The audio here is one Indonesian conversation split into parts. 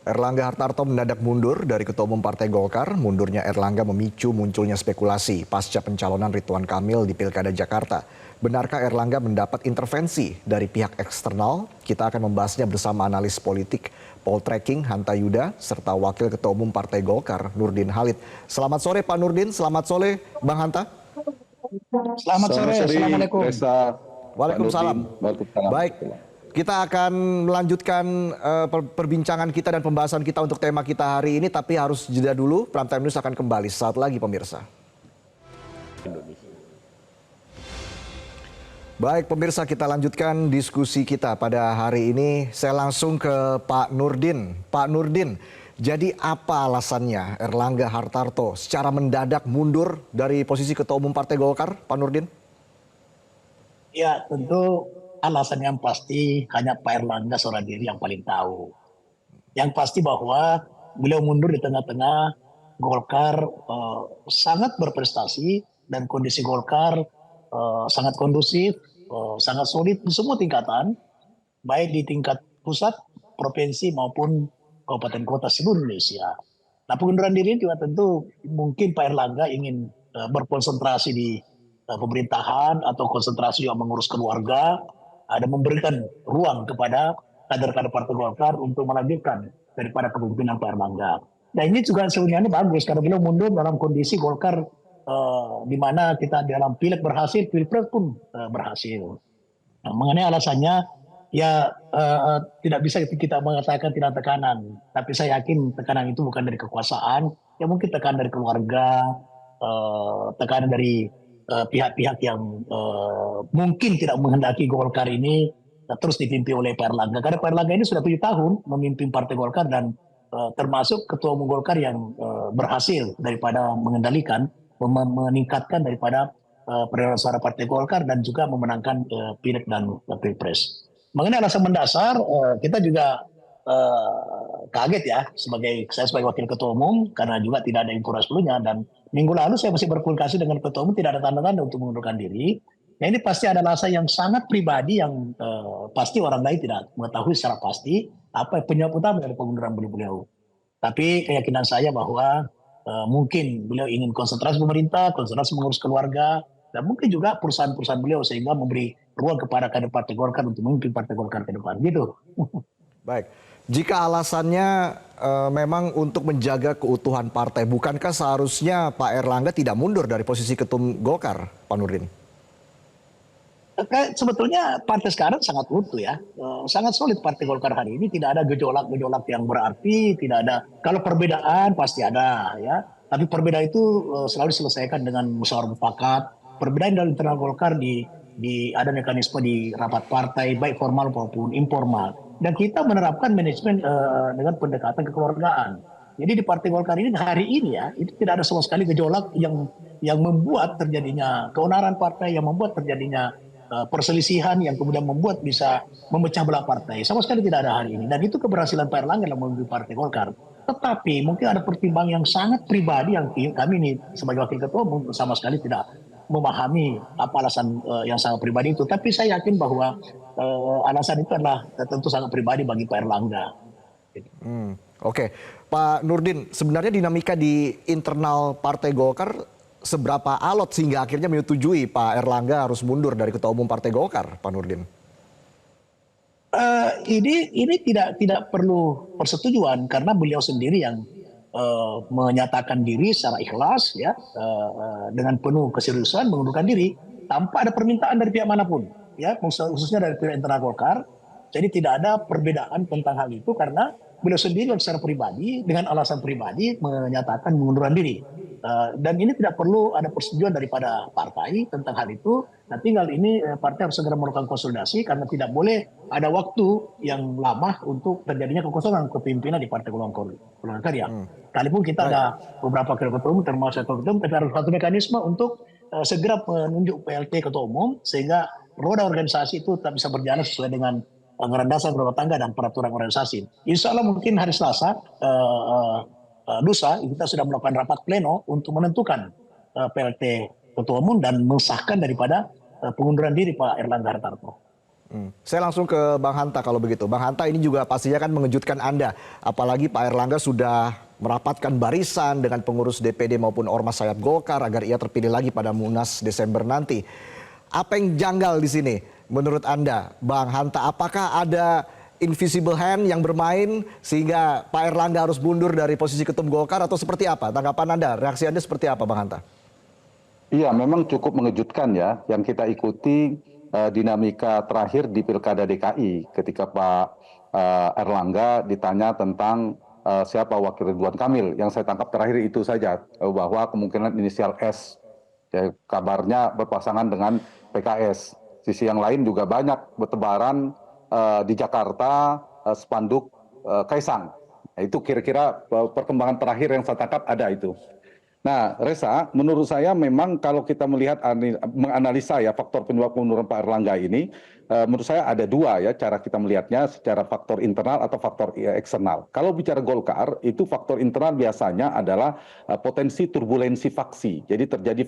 Erlangga Hartarto mendadak mundur dari Ketua Umum Partai Golkar. Mundurnya Erlangga memicu munculnya spekulasi pasca pencalonan Ridwan Kamil di Pilkada Jakarta. Benarkah Erlangga mendapat intervensi dari pihak eksternal? Kita akan membahasnya bersama analis politik Poltreking Hanta Yuda serta Wakil Ketua Umum Partai Golkar Nurdin Halid. Selamat sore Pak Nurdin, selamat sore Bang Hanta. Selamat sore, Assalamualaikum. Waalaikumsalam. Baik, kita akan melanjutkan perbincangan kita dan pembahasan kita untuk tema kita hari ini, tapi harus jeda dulu. Prime Time News akan kembali saat lagi pemirsa. Baik pemirsa, kita lanjutkan diskusi kita pada hari ini. Saya langsung ke Pak Nurdin. Pak Nurdin, jadi apa alasannya Erlangga Hartarto secara mendadak mundur dari posisi Ketua Umum Partai Golkar, Pak Nurdin? Ya, tentu alasan yang pasti hanya Pak Erlangga seorang diri yang paling tahu. Yang pasti bahwa beliau mundur di tengah-tengah Golkar sangat berprestasi dan kondisi Golkar sangat kondusif, sangat solid di semua tingkatan, baik di tingkat pusat, provinsi maupun kabupaten kota seluruh Indonesia. Nah, pengunduran diri juga tentu mungkin Pak Erlangga ingin berkonsentrasi di pemerintahan atau konsentrasi yang mengurus keluarga, ada memberikan ruang kepada kader-kader Partai Golkar untuk melanjutkan daripada kepemimpinan Pak Erlangga. Nah, ini juga sebenarnya bagus karena beliau mundur dalam kondisi Golkar di mana kita dalam pileg berhasil, pilpres pun berhasil. Nah, mengenai alasannya, ya tidak bisa kita mengatakan tidak tekanan, tapi saya yakin tekanan itu bukan dari kekuasaan, ya mungkin tekanan dari keluarga, tekanan dari pihak-pihak yang mungkin tidak menghendaki Golkar ini terus dipimpin oleh Pak Erlangga. Karena Pak Erlangga ini sudah 7 tahun memimpin Partai Golkar dan termasuk Ketua Umum Golkar yang berhasil daripada mengendalikan, meningkatkan daripada perolehan suara Partai Golkar dan juga memenangkan pileg dan pilpres. Mengenai alasan mendasar, kita juga kaget ya saya sebagai wakil ketua umum karena juga tidak ada informasi sebelumnya, dan minggu lalu saya masih berkomunikasi dengan ketua umum, tidak ada tanda-tanda untuk mengundurkan diri. Nah, ini pasti ada alasan yang sangat pribadi yang pasti orang lain tidak mengetahui secara pasti apa penyebab utama dari pengunduran beliau. Tapi keyakinan saya bahwa mungkin beliau ingin konsentrasi pemerintah, konsentrasi mengurus keluarga, dan mungkin juga perusahaan-perusahaan beliau sehingga memberi ruang kepada kader Partai Golkar untuk memimpin Partai Golkar ke depan. Gitu. Baik, jika alasannya memang untuk menjaga keutuhan partai, bukankah seharusnya Pak Erlangga tidak mundur dari posisi ketum Golkar, Pak Nurdin? Sebetulnya partai sekarang sangat utuh ya, sangat solid Partai Golkar hari ini, tidak ada gejolak-gejolak yang berarti, tidak ada. Kalau perbedaan pasti ada ya, tapi perbedaan itu selalu diselesaikan dengan musyawarah mufakat. Perbedaan dalam internal Golkar ada mekanisme di rapat partai baik formal maupun informal, dan kita menerapkan manajemen dengan pendekatan kekeluargaan. Jadi di Partai Golkar ini hari ini ya, itu tidak ada sama sekali gejolak yang membuat terjadinya keonaran partai, yang membuat terjadinya perselisihan yang kemudian membuat bisa memecah belah partai. Sama sekali tidak ada hari ini, dan itu keberhasilan Pak Erlangga dalam memimpin Partai Golkar. Tetapi mungkin ada pertimbangan yang sangat pribadi yang kami ini sebagai wakil ketua sama sekali tidak memahami apa alasan yang sangat pribadi itu. Tapi saya yakin bahwa alasan itu adalah tentu sangat pribadi bagi Pak Erlangga. Oke, Pak Nurdin, sebenarnya dinamika di internal Partai Golkar seberapa alot sehingga akhirnya menyetujui Pak Erlangga harus mundur dari Ketua Umum Partai Golkar, Pak Nurdin? Ini tidak perlu persetujuan karena beliau sendiri yang menyatakan diri secara ikhlas ya, dengan penuh keseriusan mengundurkan diri tanpa ada permintaan dari pihak manapun ya, khususnya dari pihak internal Golkar. Jadi tidak ada perbedaan tentang hal itu karena beliau sendiri secara pribadi dengan alasan pribadi menyatakan mengundurkan diri. Dan ini tidak perlu ada persetujuan daripada partai tentang hal itu. Nah, tinggal ini partai harus segera melakukan konsolidasi karena tidak boleh ada waktu yang lama untuk terjadinya kekosongan kepemimpinan di Partai Golkar Karya. Kalaupun kita ada beberapa ketua umum termasuk ketua umum, tapi harus satu mekanisme untuk segera menunjuk PLT ketua umum sehingga roda organisasi itu tetap bisa berjalan sesuai dengan anggaran dasar rumah tangga dan peraturan organisasi. Insya Allah mungkin hari Selasa lusa kita sudah melakukan rapat pleno untuk menentukan PLT ketua umum dan mensahkan daripada pengunduran diri Pak Erlangga Hartarto. Saya langsung ke Bang Hanta kalau begitu. Bang Hanta, ini juga pastinya kan mengejutkan Anda. Apalagi Pak Erlangga sudah merapatkan barisan dengan pengurus DPD maupun Ormas sayap Golkar agar ia terpilih lagi pada Munas Desember nanti. Apa yang janggal di sini menurut Anda, Bang Hanta? Apakah ada invisible hand yang bermain sehingga Pak Erlangga harus mundur dari posisi ketum Golkar atau seperti apa? Tanggapan Anda, reaksi Anda seperti apa, Bang Hanta? Iya, memang cukup mengejutkan ya yang kita ikuti dinamika terakhir di Pilkada DKI ketika Pak Erlangga ditanya tentang siapa wakil Ridwan Kamil. Yang saya tangkap terakhir itu saja bahwa kemungkinan inisial S, ya, kabarnya berpasangan dengan PKS. Sisi yang lain juga banyak bertebaran di Jakarta spanduk Kaisang. Nah, itu kira-kira perkembangan terakhir yang saya tangkap ada itu. Nah, Reza, menurut saya memang kalau kita melihat menganalisa ya faktor penyebab penurunan Pak Erlangga ini, menurut saya ada dua ya cara kita melihatnya, secara faktor internal atau faktor eksternal. Kalau bicara Golkar, itu faktor internal biasanya adalah potensi turbulensi faksi. Jadi terjadi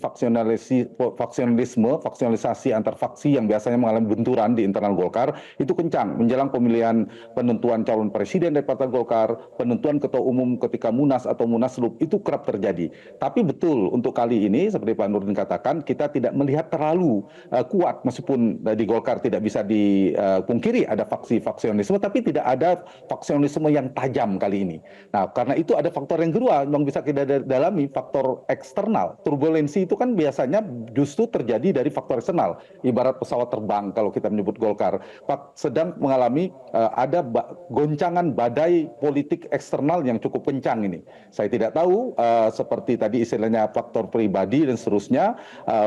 faksionalisasi antar faksi yang biasanya mengalami benturan di internal Golkar, itu kencang menjelang pemilihan penentuan calon presiden dari Partai Golkar, penentuan ketua umum ketika Munas atau Munaslup, itu kerap terjadi. Tapi betul untuk kali ini seperti Pak Nurdin katakan, kita tidak melihat terlalu kuat meskipun di Golkar tidak bisa dipungkiri ada faksi-faksionisme, tapi tidak ada faksionisme yang tajam kali ini. Nah, karena itu ada faktor yang kedua yang bisa kita dalami, faktor eksternal. Turbulensi itu kan biasanya justru terjadi dari faktor eksternal. Ibarat pesawat terbang kalau kita menyebut Golkar sedang mengalami ada goncangan badai politik eksternal yang cukup kencang ini. Saya tidak tahu seperti tadi istilahnya faktor pribadi dan seterusnya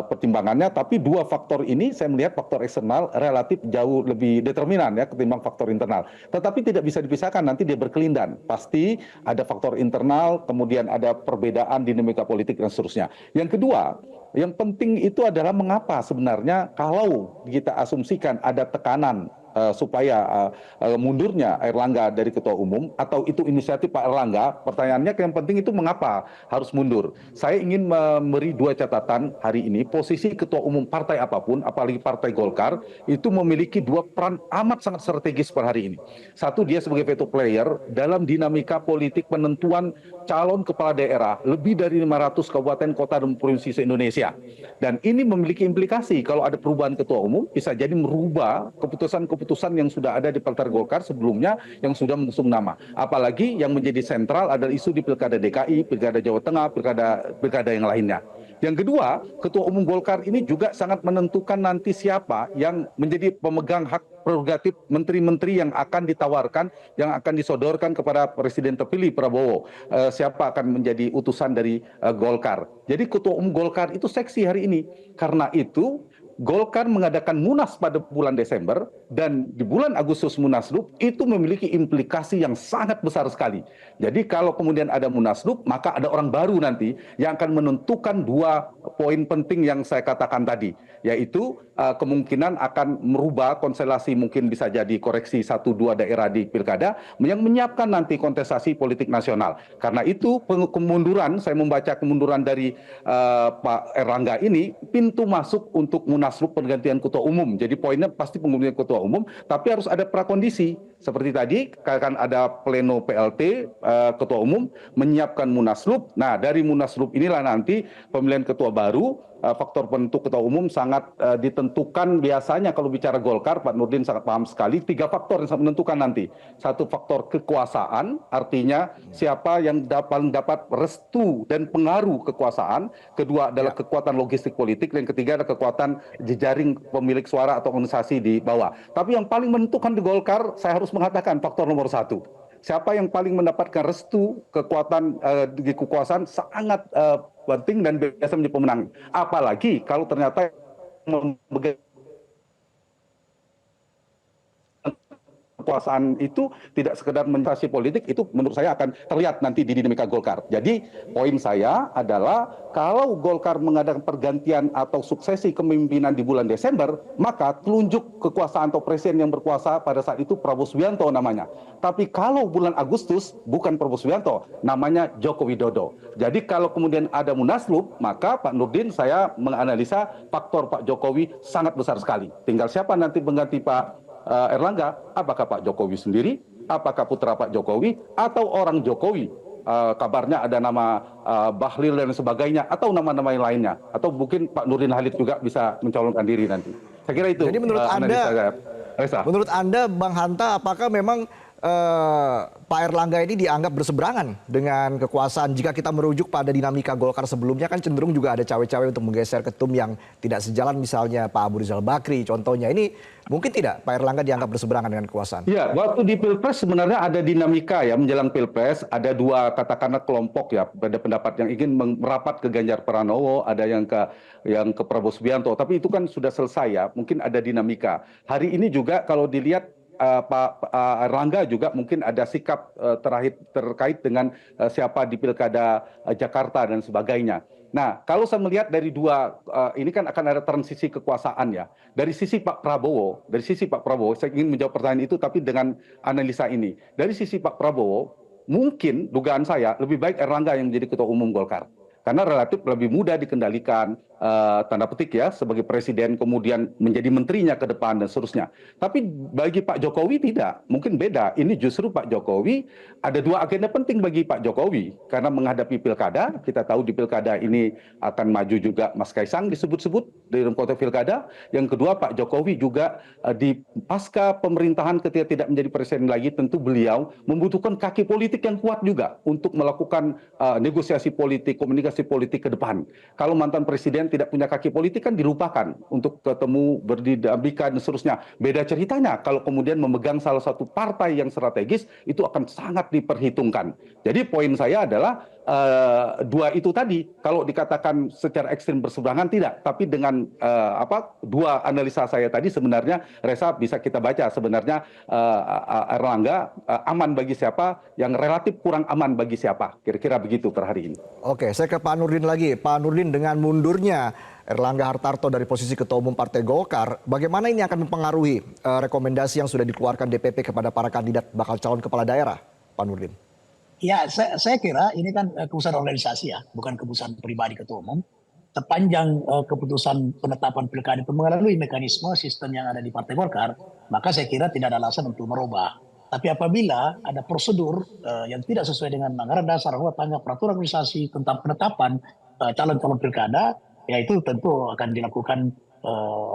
pertimbangannya, tapi dua faktor ini saya melihat faktor eksternal relatif jauh lebih determinan ya ketimbang faktor internal. Tetapi tidak bisa dipisahkan, nanti dia berkelindan. Pasti ada faktor internal, kemudian ada perbedaan dinamika politik dan seterusnya. Yang kedua, yang penting itu adalah mengapa sebenarnya kalau kita asumsikan ada tekanan supaya mundurnya Erlangga dari ketua umum atau itu inisiatif Pak Erlangga, pertanyaannya yang penting itu mengapa harus mundur. Saya ingin memberi dua catatan hari ini. Posisi ketua umum partai apapun, apalagi partai Golkar, itu memiliki dua peran amat sangat strategis per hari ini. Satu, dia sebagai veto player dalam dinamika politik penentuan calon kepala daerah lebih dari 500 kabupaten, kota, dan provinsi se-Indonesia. Dan ini memiliki implikasi kalau ada perubahan ketua umum bisa jadi merubah keputusan yang sudah ada di Partai Golkar sebelumnya yang sudah mengusung nama. Apalagi yang menjadi sentral adalah isu di Pilkada DKI, Pilkada Jawa Tengah, Pilkada yang lainnya. Yang kedua, Ketua Umum Golkar ini juga sangat menentukan nanti siapa yang menjadi pemegang hak prerogatif menteri-menteri yang akan ditawarkan, yang akan disodorkan kepada Presiden terpilih Prabowo. Siapa akan menjadi utusan dari Golkar. Jadi Ketua Umum Golkar itu seksi hari ini. Karena itu Golkar mengadakan Munas pada bulan Desember dan di bulan Agustus Munaslup itu memiliki implikasi yang sangat besar sekali. Jadi kalau kemudian ada Munaslup, maka ada orang baru nanti yang akan menentukan dua poin penting yang saya katakan tadi, yaitu kemungkinan akan merubah konstelasi, mungkin bisa jadi koreksi 1-2 daerah di pilkada yang menyiapkan nanti kontestasi politik nasional. Karena itu kemunduran, saya membaca kemunduran dari Pak Erlangga ini pintu masuk untuk Munaslup pergantian ketua umum. Jadi poinnya pasti penggantian ketua umum, tapi harus ada prakondisi. Seperti tadi akan ada pleno PLT ketua umum menyiapkan Munaslup. Nah, dari Munaslup inilah nanti pemilihan ketua baru. Faktor penentu ketua umum sangat ditentukan biasanya kalau bicara Golkar, Pak Nurdin sangat paham sekali, 3 faktor yang sangat menentukan nanti. Satu, faktor kekuasaan, artinya siapa yang paling dapat restu dan pengaruh kekuasaan. Kedua adalah kekuatan logistik politik, dan ketiga adalah kekuatan jejaring pemilik suara atau organisasi di bawah. Tapi yang paling menentukan di Golkar, saya harus mengatakan faktor nomor 1. Siapa yang paling mendapatkan restu kekuatan di kekuasaan sangat penting dan biasa menjadi pemenang. Apalagi kalau ternyata memegang kekuasaan itu tidak sekedar menjadi politik, itu menurut saya akan terlihat nanti di dinamika Golkar. Jadi poin saya adalah kalau Golkar mengadakan pergantian atau suksesi kepemimpinan di bulan Desember, maka telunjuk kekuasaan atau presiden yang berkuasa pada saat itu Prabowo Subianto namanya. Tapi kalau bulan Agustus bukan Prabowo Subianto, namanya Joko Widodo. Jadi kalau kemudian ada Munaslup, maka Pak Nurdin, saya menganalisa faktor Pak Jokowi sangat besar sekali. Tinggal siapa nanti mengganti Pak Erlangga, apakah Pak Jokowi sendiri, apakah putra Pak Jokowi, atau orang Jokowi? Kabarnya ada nama Bahlil dan sebagainya, atau nama-nama yang lainnya, atau mungkin Pak Nurdin Halid juga bisa mencalonkan diri nanti. Saya kira itu. Jadi menurut Reza. menurut Anda, Bang Hanta, apakah memang Pak Erlangga ini dianggap berseberangan dengan kekuasaan? Jika kita merujuk pada dinamika Golkar sebelumnya, kan cenderung juga ada cawe-cawe untuk menggeser ketum yang tidak sejalan, misalnya Pak Abu Rizal Bakri contohnya. Ini mungkin tidak Pak Erlangga dianggap berseberangan dengan kekuasaan? Ya, waktu di Pilpres sebenarnya ada dinamika ya, menjelang Pilpres ada dua katakanlah kelompok ya, pada pendapat yang ingin merapat ke Ganjar Pranowo, ada yang ke Prabowo Subianto, tapi itu kan sudah selesai ya, mungkin ada dinamika. Hari ini juga kalau dilihat Pak Erlangga juga mungkin ada sikap terkait dengan siapa di Pilkada Jakarta dan sebagainya. Nah, kalau saya melihat dari dua, ini kan akan ada transisi kekuasaan ya. Dari sisi Pak Prabowo, saya ingin menjawab pertanyaan itu tapi dengan analisa ini. Dari sisi Pak Prabowo, mungkin dugaan saya lebih baik Erlangga yang menjadi Ketua Umum Golkar. Karena relatif lebih mudah dikendalikan, tanda petik ya, sebagai presiden, kemudian menjadi menterinya ke depan dan seterusnya. Tapi bagi Pak Jokowi tidak, mungkin beda. Ini justru Pak Jokowi, ada dua agenda penting bagi Pak Jokowi. Karena menghadapi pilkada, kita tahu di pilkada ini akan maju juga Mas Kaisang disebut-sebut di dalam konteks pilkada. Yang kedua, Pak Jokowi juga di pasca pemerintahan ketika tidak menjadi presiden lagi, tentu beliau membutuhkan kaki politik yang kuat juga untuk melakukan negosiasi politik, komunikasi politik ke depan. Kalau mantan presiden tidak punya kaki politik kan dilupakan untuk ketemu, berdinamika dan seterusnya. Beda ceritanya kalau kemudian memegang salah satu partai yang strategis, itu akan sangat diperhitungkan. Jadi poin saya adalah dua itu tadi, kalau dikatakan secara ekstrim berseberangan tidak, tapi dengan dua analisa saya tadi sebenarnya Reza bisa kita baca sebenarnya Erlangga aman bagi siapa, yang relatif kurang aman bagi siapa, kira-kira begitu per hari ini. Oke, saya ke Pak Nurdin lagi. Pak Nurdin, dengan mundurnya Erlangga Hartarto dari posisi Ketua Umum Partai Golkar, bagaimana ini akan mempengaruhi rekomendasi yang sudah dikeluarkan DPP kepada para kandidat bakal calon kepala daerah, Pak Nurdin? Ya, saya kira ini kan keputusan organisasi ya, bukan keputusan pribadi ketua umum. Sepanjang keputusan penetapan pilkada itu melalui mekanisme sistem yang ada di Partai Golkar, maka saya kira tidak ada alasan untuk merubah. Tapi apabila ada prosedur yang tidak sesuai dengan anggaran dasar rumah tangga peraturan organisasi tentang penetapan calon-calon pilkada, ya itu tentu akan dilakukan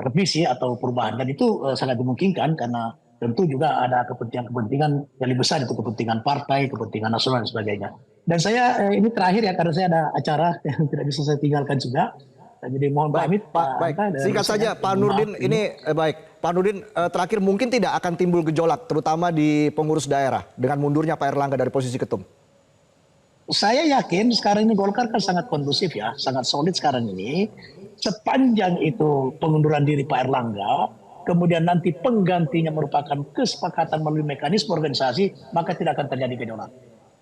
revisi atau perubahan. Dan itu sangat dimungkinkan karena tentu juga ada kepentingan-kepentingan yang lebih besar, itu kepentingan partai, kepentingan nasional dan sebagainya. Dan saya ini terakhir ya, karena saya ada acara yang tidak bisa saya tinggalkan juga. Jadi mohon pamit Baik. Singkat saja Pak Nurdin, ini baik. Pak Nurdin, terakhir mungkin tidak akan timbul gejolak terutama di pengurus daerah dengan mundurnya Pak Erlangga dari posisi ketum? Saya yakin sekarang ini Golkar kan sangat kondusif ya, sangat solid sekarang ini. Sepanjang itu pengunduran diri Pak Erlangga, kemudian nanti penggantinya merupakan kesepakatan melalui mekanisme organisasi, maka tidak akan terjadi gejolak.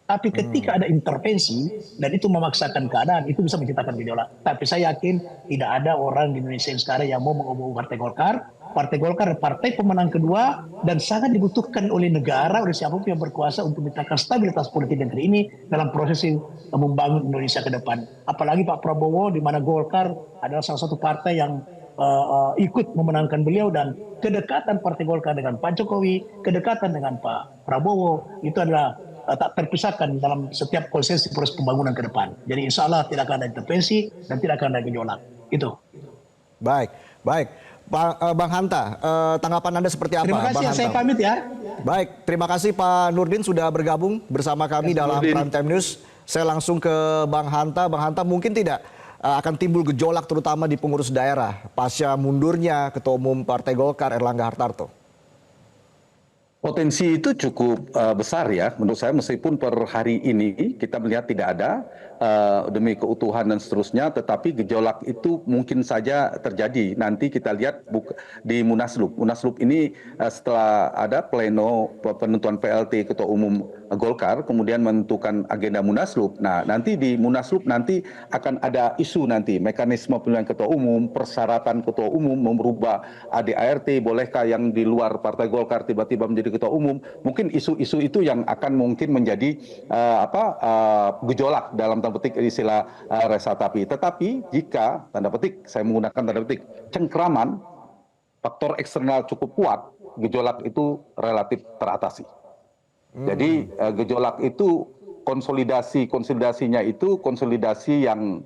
Tapi ketika ada intervensi dan itu memaksakan keadaan, itu bisa menciptakan gejolak. Tapi saya yakin tidak ada orang di Indonesia yang sekarang yang mau mengubah Partai Golkar. Partai Golkar partai pemenang kedua dan sangat dibutuhkan oleh negara, oleh siapapun yang berkuasa untuk menciptakan stabilitas politik negeri ini dalam proses membangun Indonesia ke depan. Apalagi Pak Prabowo, di mana Golkar adalah salah satu partai yang ikut memenangkan beliau, dan kedekatan Partai Golkar dengan Pak Jokowi, kedekatan dengan Pak Prabowo itu adalah tak terpisahkan dalam setiap konsensus proses pembangunan ke depan. Jadi insya Allah tidak akan ada intervensi dan tidak akan ada gejolak. Itu. Baik. Bang Hanta, tanggapan Anda seperti apa? Terima kasih, Bang Hanta? saya pamit ya. Baik, terima kasih Pak Nurdin sudah bergabung bersama kami dalam Prime Time News. Saya langsung ke Bang Hanta. Bang Hanta, mungkin tidak akan timbul gejolak terutama di pengurus daerah pasca mundurnya Ketua Umum Partai Golkar Erlangga Hartarto? Potensi itu cukup besar ya menurut saya, meskipun per hari ini kita melihat tidak ada demi keutuhan dan seterusnya, tetapi gejolak itu mungkin saja terjadi. Nanti kita lihat di Munaslup. Munaslup ini setelah ada pleno penentuan PLT Ketua Umum Golkar, kemudian menentukan agenda Munaslup. Nah, nanti di Munaslup nanti akan ada isu nanti mekanisme pemilihan Ketua Umum, persyaratan Ketua Umum, merubah ADART, bolehkah yang di luar Partai Golkar tiba-tiba menjadi Ketua Umum. Mungkin isu-isu itu yang akan mungkin menjadi gejolak dalam tanda petik istilah Reza. Tetapi jika tanda petik, saya menggunakan tanda petik, cengkraman faktor eksternal cukup kuat, gejolak itu relatif teratasi. Jadi gejolak itu konsolidasinya itu konsolidasi yang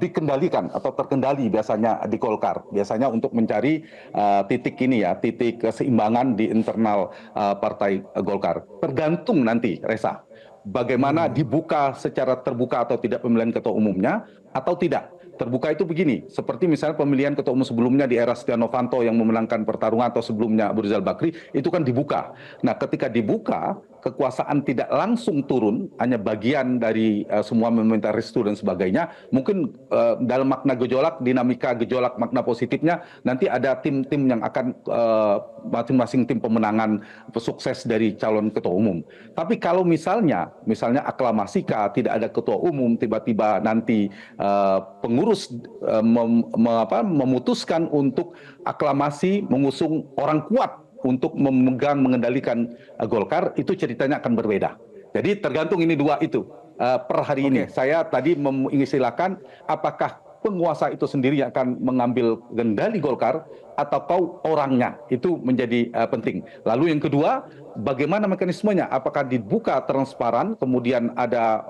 dikendalikan atau terkendali biasanya di Golkar, biasanya untuk mencari titik keseimbangan di internal partai Golkar. Tergantung nanti, Reza, bagaimana dibuka secara terbuka atau tidak pemilihan ketua umumnya atau tidak. Terbuka itu begini, seperti misalnya pemilihan ketua umum sebelumnya di era Setia Novanto yang memenangkan pertarungan atau sebelumnya Abu Rizal Bakri, itu kan dibuka. Nah, ketika dibuka, kekuasaan tidak langsung turun, hanya bagian dari semua meminta restu dan sebagainya. Mungkin dalam makna gejolak, dinamika gejolak makna positifnya, nanti ada tim-tim yang akan masing-masing tim pemenangan sukses dari calon ketua umum. Tapi kalau misalnya aklamasi tidak ada ketua umum, tiba-tiba nanti pengurus memutuskan untuk aklamasi mengusung orang kuat untuk mengendalikan Golkar, itu ceritanya akan berbeda. Jadi tergantung ini dua itu. Per hari ini saya tadi mengistilahkan apakah penguasa itu sendiri yang akan mengambil kendali Golkar atau orangnya, itu menjadi penting. Lalu yang kedua, bagaimana mekanismenya? Apakah dibuka transparan, kemudian ada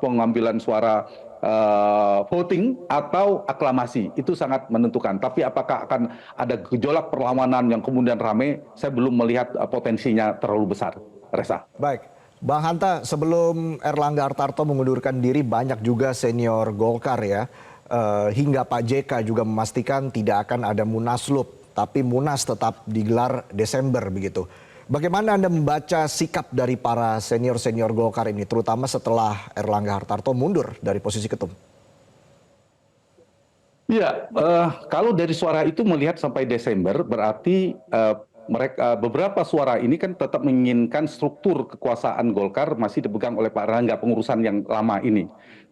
pengambilan suara voting atau aklamasi, itu sangat menentukan. Tapi apakah akan ada gejolak perlawanan yang kemudian ramai, saya belum melihat potensinya terlalu besar, Reza. Baik, Bang Hanta, sebelum Erlangga Hartarto mengundurkan diri, banyak juga senior Golkar ya, hingga Pak JK juga memastikan tidak akan ada munaslup, tapi Munas tetap digelar Desember begitu. Bagaimana Anda membaca sikap dari para senior-senior Golkar ini, terutama setelah Erlangga Hartarto mundur dari posisi ketum? Ya, kalau dari suara itu melihat sampai Desember, berarti beberapa suara ini kan tetap menginginkan struktur kekuasaan Golkar masih dipegang oleh Pak Erlangga, pengurusan yang lama ini,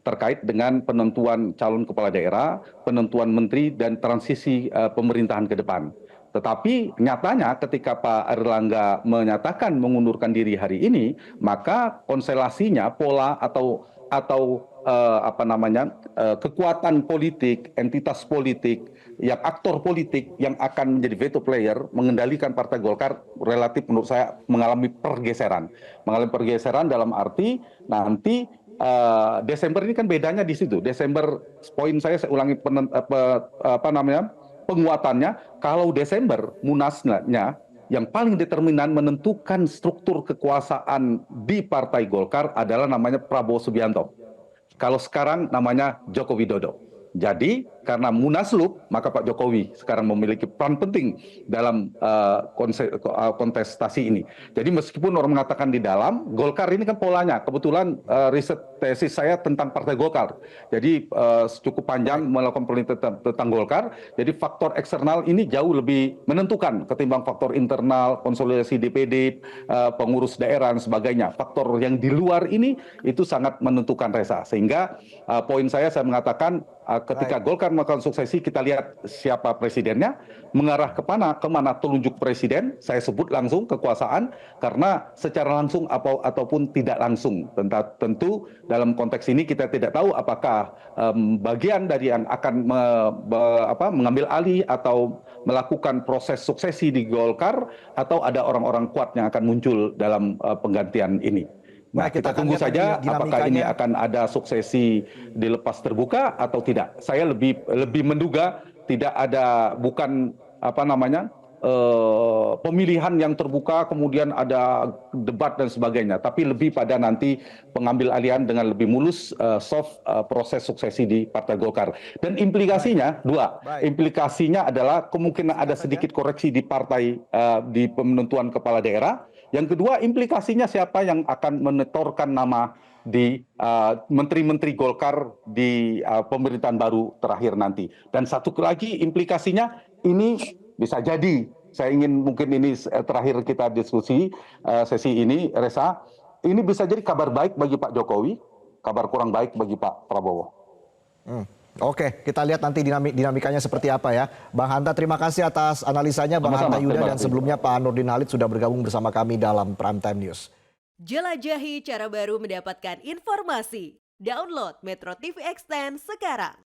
terkait dengan penentuan calon kepala daerah, penentuan menteri, dan transisi pemerintahan ke depan. Tetapi nyatanya ketika Pak Erlangga menyatakan mengundurkan diri hari ini, maka konstelasinya, pola atau kekuatan politik, entitas politik, yang aktor politik yang akan menjadi veto player mengendalikan Partai Golkar relatif menurut saya mengalami pergeseran. Mengalami pergeseran dalam arti nanti Desember ini kan bedanya di situ. Desember, poin saya ulangi penguatannya, kalau Desember munasnya yang paling determinan menentukan struktur kekuasaan di Partai Golkar adalah namanya Prabowo Subianto. Kalau sekarang namanya Joko Widodo. Jadi karena munaslup, maka Pak Jokowi sekarang memiliki peran penting dalam kontestasi ini. Jadi meskipun orang mengatakan di dalam, Golkar ini kan polanya, kebetulan riset tesis saya tentang Partai Golkar. Jadi cukup panjang melakukan penelitian tentang Golkar. Jadi faktor eksternal ini jauh lebih menentukan ketimbang faktor internal, konsolidasi DPD, pengurus daerah dan sebagainya. Faktor yang di luar ini itu sangat menentukan, Reza. Sehingga poin saya mengatakan ketika Golkar melakukan suksesi, kita lihat siapa presidennya, mengarah kemana telunjuk presiden, saya sebut langsung kekuasaan, karena secara langsung ataupun tidak langsung. Tentu dalam konteks ini kita tidak tahu apakah bagian dari yang akan mengambil alih atau melakukan proses suksesi di Golkar, atau ada orang-orang kuat yang akan muncul dalam penggantian ini. Nah, kita tunggu saja apakah ini akan ada suksesi dilepas terbuka atau tidak. Saya lebih menduga tidak ada, bukan pemilihan yang terbuka kemudian ada debat dan sebagainya, tapi lebih pada nanti pengambil alihan dengan lebih mulus soft proses suksesi di Partai Golkar. Dan implikasinya dua. Implikasinya adalah kemungkinan ada sedikit koreksi di partai di penentuan kepala daerah. Yang kedua, implikasinya siapa yang akan menetorkan nama di menteri-menteri Golkar di pemerintahan baru terakhir nanti. Dan satu lagi implikasinya, ini bisa jadi, saya ingin mungkin ini terakhir kita diskusi sesi ini, Reza, ini bisa jadi kabar baik bagi Pak Jokowi, kabar kurang baik bagi Pak Prabowo. Oke, kita lihat nanti dinamikanya seperti apa ya. Bang Hanta, terima kasih atas analisanya, Bang Hanta Yuda, dan sebelumnya Pak Nurdin Halid sudah bergabung bersama kami dalam Prime Time News. Jelajahi cara baru mendapatkan informasi. Download Metro TV Extend sekarang.